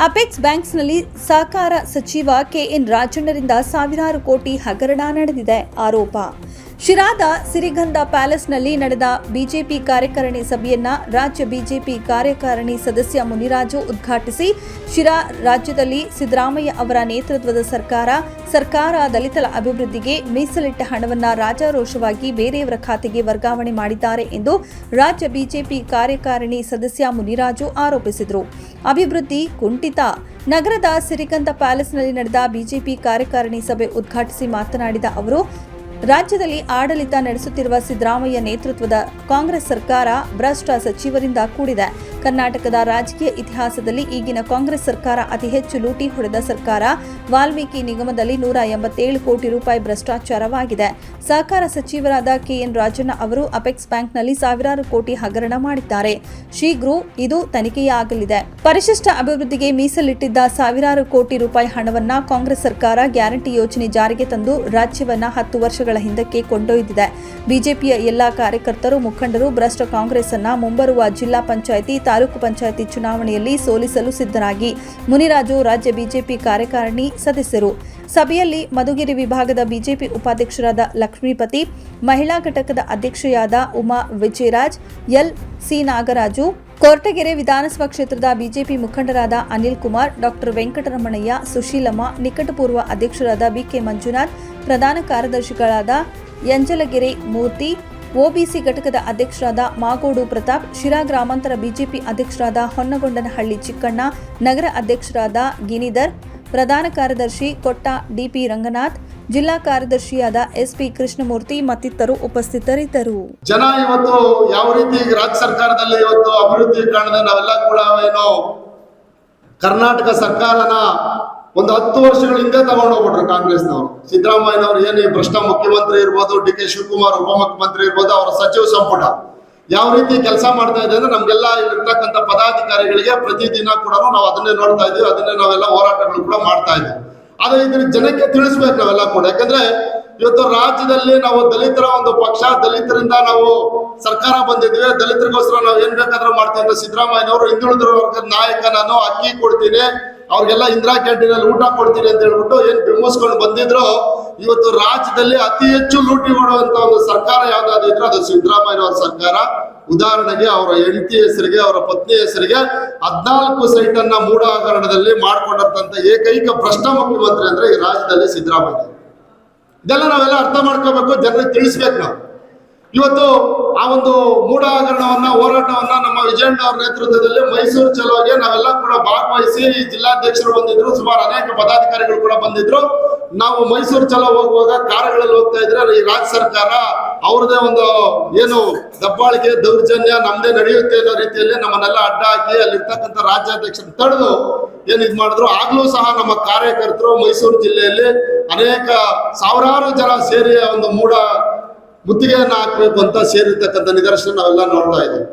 Apex ಬ್ಯಾಂಕ್ಸ್ನಲ್ಲಿ ಸಹಕಾರ ಸಚಿವ K N ರಾಜಣ್ಣರಿಂದ ಸಾವಿರಾರು ಕೋಟಿ ಹಗರಣ ನಡೆದಿದೆ ಆರೋಪ. ಶಿರಾದ ಸಿರಿಗಂಧ ಪ್ಯಾಲೇಸ್ನಲ್ಲಿ ನಡೆದ ಬಿಜೆಪಿ ಕಾರ್ಯಕಾರಿಣಿ ಸಭೆಯನ್ನ ರಾಜ್ಯ ಬಿಜೆಪಿ ಕಾರ್ಯಕಾರಿಣಿ ಸದಸ್ಯ ಮುನಿರಾಜು ಉದ್ಘಾಟಿಸಿ, ಶಿರಾ ರಾಜ್ಯದಲ್ಲಿ ಸಿದ್ದರಾಮಯ್ಯ ಅವರ ನೇತೃತ್ವದ ಸರ್ಕಾರ ದಲಿತರ ಅಭಿವೃದ್ಧಿಗೆ ಮೀಸಲಿಟ್ಟ ಹಣವನ್ನು ರಾಜಾರೋಷವಾಗಿ ಬೇರೆಯವರ ಖಾತೆಗೆ ವರ್ಗಾವಣೆ ಮಾಡಿದ್ದಾರೆ ಎಂದು ರಾಜ್ಯ ಬಿಜೆಪಿ ಕಾರ್ಯಕಾರಿಣಿ ಸದಸ್ಯ ಮುನಿರಾಜು ಆರೋಪಿಸಿದರು. ಅಭಿವೃದ್ಧಿ ಕುಂಠಿತ. ನಗರದ ಸಿರಿಗಂಧ ಪ್ಯಾಲೇಸ್ನಲ್ಲಿ ನಡೆದ ಬಿಜೆಪಿ ಕಾರ್ಯಕಾರಿಣಿ ಸಭೆ ಉದ್ಘಾಟಿಸಿ ಮಾತನಾಡಿದ ಅವರು, ರಾಜ್ಯದಲ್ಲಿ ಆಡಳಿತ ನಡೆಸುತ್ತಿರುವ ಸಿದ್ದರಾಮಯ್ಯ ನೇತೃತ್ವದ ಕಾಂಗ್ರೆಸ್ ಸರ್ಕಾರ ಭ್ರಷ್ಟ ಸಚಿವರಿಂದ ಕೂಡಿದೆ. ಕರ್ನಾಟಕದ ರಾಜಕೀಯ ಇತಿಹಾಸದಲ್ಲಿ ಈಗಿನ ಕಾಂಗ್ರೆಸ್ ಸರ್ಕಾರ ಅತಿ ಹೆಚ್ಚು ಲೂಟಿ ಹೊಡೆದ ಸರ್ಕಾರ. ವಾಲ್ಮೀಕಿ ನಿಗಮದಲ್ಲಿ 187 ಕೋಟಿ ರೂಪಾಯಿ ಭ್ರಷ್ಟಾಚಾರವಾಗಿದೆ. ಸಹಕಾರ ಸಚಿವರಾದ ಕೆಎನ್ ರಾಜಣ್ಣ ಅವರು ಅಪೆಕ್ಸ್ ಬ್ಯಾಂಕ್ನಲ್ಲಿ ಸಾವಿರಾರು ಕೋಟಿ ಹಗರಣ ಮಾಡಿದ್ದಾರೆ. ಶೀಘ್ರ ಇದು ತನಿಖೆಯಾಗಲಿದೆ. ಪರಿಶಿಷ್ಟ ಅಭಿವೃದ್ಧಿಗೆ ಮೀಸಲಿಟ್ಟಿದ್ದ ಸಾವಿರಾರು ಕೋಟಿ ರೂಪಾಯಿ ಹಣವನ್ನ ಕಾಂಗ್ರೆಸ್ ಸರ್ಕಾರ ಗ್ಯಾರಂಟಿ ಯೋಜನೆ ಜಾರಿಗೆ ತಂದು ರಾಜ್ಯವನ್ನ 10 ವರ್ಷಗಳ ಹಿಂದಕ್ಕೆ ಕೊಂಡೊಯ್ದಿದೆ. ಬಿಜೆಪಿಯ ಎಲ್ಲಾ ಕಾರ್ಯಕರ್ತರು, ಮುಖಂಡರು ಭ್ರಷ್ಟ ಕಾಂಗ್ರೆಸ್ ಅನ್ನ ಮುಂಬರುವ ಜಿಲ್ಲಾ ಪಂಚಾಯಿತಿ, ತಾಲೂಕು ಪಂಚಾಯಿತಿ ಚುನಾವಣೆಯಲ್ಲಿ ಸೋಲಿಸಲು ಸಿದ್ಧರಾಗಿ. ಮುನಿರಾಜು ರಾಜ್ಯ ಬಿಜೆಪಿ ಕಾರ್ಯಕಾರಿಣಿ ಸದಸ್ಯರು. ಸಭೆಯಲ್ಲಿ ಮಧುಗಿರಿ ವಿಭಾಗದ ಬಿಜೆಪಿ ಉಪಾಧ್ಯಕ್ಷರಾದ ಲಕ್ಷ್ಮೀಪತಿ, ಮಹಿಳಾ ಘಟಕದ ಅಧ್ಯಕ್ಷೆಯಾದ ಉಮಾ ವಿಜಯರಾಜ್, ಎಲ್.ಸಿ. ನಾಗರಾಜು, ಕೊರಟಗೆರೆ ವಿಧಾನಸಭಾ ಕ್ಷೇತ್ರದ ಬಿಜೆಪಿ ಮುಖಂಡರಾದ ಅನಿಲ್ ಕುಮಾರ್, ಡಾಕ್ಟರ್ ವೆಂಕಟರಮಣಯ್ಯ, ಸುಶೀಲಮ್ಮ, ನಿಕಟಪೂರ್ವ ಅಧ್ಯಕ್ಷರಾದ ಬಿಕೆ ಮಂಜುನಾಥ್, ಪ್ರಧಾನ ಕಾರ್ಯದರ್ಶಿಗಳಾದ ಯಂಜಲಗೆರೆ ಮೂರ್ತಿ, ಒಬಿಸಿ ಘಟಕದ ಅಧ್ಯಕ್ಷರಾದ ಮಾಗೋಡು ಪ್ರತಾಪ್, ಶಿರಾ ಗ್ರಾಮಾಂತರ ಬಿಜೆಪಿ ಅಧ್ಯಕ್ಷರಾದ ಹೊನ್ನಗೊಂಡನಹಳ್ಳಿ ಚಿಕ್ಕಣ್ಣ, ನಗರ ಅಧ್ಯಕ್ಷರಾದ ಗಿನಿಧರ್, ಪ್ರಧಾನ ಕಾರ್ಯದರ್ಶಿ ಕೊಟ್ಟ ಡಿಪಿ ರಂಗನಾಥ್, ಜಿಲ್ಲಾ ಕಾರ್ಯದರ್ಶಿಯಾದ ಎಸ್ಪಿ ಕೃಷ್ಣಮೂರ್ತಿ ಮತ್ತಿತರರು ಉಪಸ್ಥಿತರಿದ್ದರು. ಜನ ಇವತ್ತು ಯಾವ ರೀತಿ ರಾಜ್ಯ ಸರ್ಕಾರದಲ್ಲಿ ಇವತ್ತು ಅಭಿವೃದ್ಧಿ ಕಾಣದೆ ನಾವೆಲ್ಲ ಕೂಡ ಏನು ಕರ್ನಾಟಕ ಸರ್ಕಾರನ ಒಂದು 10 ವರ್ಷಗಳ ಹಿಂದೆ ತಗೊಂಡು ಹೋಗ್ಬಿಟ್ರು ಕಾಂಗ್ರೆಸ್ನವರು. ಸಿದ್ದರಾಮಯ್ಯನವರು ಏನು ಭ್ರಷ್ಟ ಮುಖ್ಯಮಂತ್ರಿ ಇರ್ಬೋದು, ಡಿ.ಕೆ. ಶಿವಕುಮಾರ್ ಉಪಮುಖ್ಯಮಂತ್ರಿ ಇರ್ಬೋದು, ಅವರ ಸಚಿವ ಸಂಪುಟ ಯಾವ ರೀತಿ ಕೆಲಸ ಮಾಡ್ತಾ ಇದೆ ಅಂದ್ರೆ ನಮ್ಗೆಲ್ಲ ಇಲ್ಲಿರ್ತಕ್ಕಂಥ ಪದಾಧಿಕಾರಿಗಳಿಗೆ ಪ್ರತಿದಿನ ಕೂಡ ನಾವು ಅದನ್ನೇ ನೋಡ್ತಾ ಇದ್ದೀವಿ, ಅದನ್ನೇ ನಾವೆಲ್ಲ ಹೋರಾಟಗಳು ಕೂಡ ಮಾಡ್ತಾ ಇದ್ದೀವಿ. ಆದ್ರೆ ಇದ್ರ ಜನಕ್ಕೆ ತಿಳಿಸ್ಬೇಕು ನಾವೆಲ್ಲ ಕೂಡ. ಯಾಕಂದ್ರೆ ಇವತ್ತು ರಾಜ್ಯದಲ್ಲಿ ನಾವು ದಲಿತರ ಒಂದು ಪಕ್ಷ, ದಲಿತರಿಂದ ನಾವು ಸರ್ಕಾರ ಬಂದಿದ್ವಿ, ದಲಿತರಿಗೋಸ್ಕರ ನಾವು ಏನ್ ಬೇಕಾದ್ರೂ ಮಾಡ್ತೀವಿ ಅಂತ ಸಿದ್ದರಾಮಯ್ಯನವರು ಹಿಂದುಳಿದ ವರ್ಗದ ನಾಯಕ, ನಾನು ಅಕ್ಕಿ ಕೊಡ್ತೀನಿ, ಅವ್ರಿಗೆಲ್ಲ ಇಂದಿರಾ ಕ್ಯಾಂಟೀನ್ ಅಲ್ಲಿ ಊಟ ಕೊಡ್ತೀನಿ ಅಂತ ಹೇಳ್ಬಿಟ್ಟು ಏನ್ ಬಿಂಬಿಸ್ಕೊಂಡು ಬಂದಿದ್ರು. ಇವತ್ತು ರಾಜ್ಯದಲ್ಲಿ ಅತಿ ಹೆಚ್ಚು ಲೂಟಿ ಮಾಡುವಂತ ಒಂದು ಸರ್ಕಾರ ಯಾವ್ದಾದ್ರು ಇದ್ರೆ ಅದು ಸಿದ್ದರಾಮಯ್ಯನವರ ಸರ್ಕಾರ. ಉದಾಹರಣೆಗೆ ಅವರ ಹೆಂಡತಿ ಹೆಸರಿಗೆ, ಅವರ ಪತ್ನಿ ಹೆಸರಿಗೆ 14 ಸೈಟ್ ಅನ್ನ ಮೂಡ ಹಗರಣದಲ್ಲಿ ಮಾಡ್ಕೊಂಡಂತ ಏಕೈಕ ಭ್ರಷ್ಟ ಮುಖ್ಯಮಂತ್ರಿ ಅಂದ್ರೆ ಈ ರಾಜ್ಯದಲ್ಲಿ ಸಿದ್ದರಾಮಯ್ಯ. ಇದೆಲ್ಲ ನಾವೆಲ್ಲ ಅರ್ಥ ಮಾಡ್ಕೋಬೇಕು, ಜನರಿಗೆ ತಿಳಿಸ್ಬೇಕು ನಾವು. ಇವತ್ತು ಆ ಒಂದು ಮೂಢ ಹಗರಣವನ್ನ, ಹೋರಾಟವನ್ನ ನಮ್ಮ ವಿಜಯಣ್ಣ ಅವರ ನೇತೃತ್ವದಲ್ಲಿ ಮೈಸೂರು ಚಲೋಗೆ ನಾವೆಲ್ಲ ಕೂಡ ಭಾಗವಹಿಸಿ, ಜಿಲ್ಲಾಧ್ಯಕ್ಷರು ಬಂದಿದ್ರು, ಸುಮಾರು ಅನೇಕ ಪದಾಧಿಕಾರಿಗಳು ಕೂಡ ಬಂದಿದ್ರು. ನಾವು ಮೈಸೂರು ಚಲೋ ಹೋಗುವಾಗ ಕಾರುಗಳಲ್ಲಿ ಹೋಗ್ತಾ ಇದ್ರೆ ಈ ರಾಜ್ಯ ಸರ್ಕಾರ ಅವ್ರದೇ ಒಂದು ಏನು ದಬ್ಬಾಳಿಕೆ, ದೌರ್ಜನ್ಯ ನಮ್ದೇ ನಡೆಯುತ್ತೆ ಅನ್ನೋ ರೀತಿಯಲ್ಲಿ ನಮ್ಮನ್ನೆಲ್ಲ ಅಡ್ಡ ಹಾಕಿ ಅಲ್ಲಿರ್ತಕ್ಕಂಥ ರಾಜ್ಯಾಧ್ಯಕ್ಷರು ತಡೆದು ಏನ್ ಇದ್ ಮಾಡಿದ್ರು. ಆಗ್ಲೂ ಸಹ ನಮ್ಮ ಕಾರ್ಯಕರ್ತರು ಮೈಸೂರು ಜಿಲ್ಲೆಯಲ್ಲಿ ಅನೇಕ ಸಾವಿರಾರು ಜನ ಸೇರಿ ಒಂದು ಮೂಢ ಮುತ್ತಿಗೆಯನ್ನ ಹಾಕ್ಬೇಕು ಅಂತ ಸೇರಿರ್ತಕ್ಕಂಥ ನಿದರ್ಶನ ನಾವೆಲ್ಲ ನೋಡ್ತಾ ಇದ್ದೀವಿ.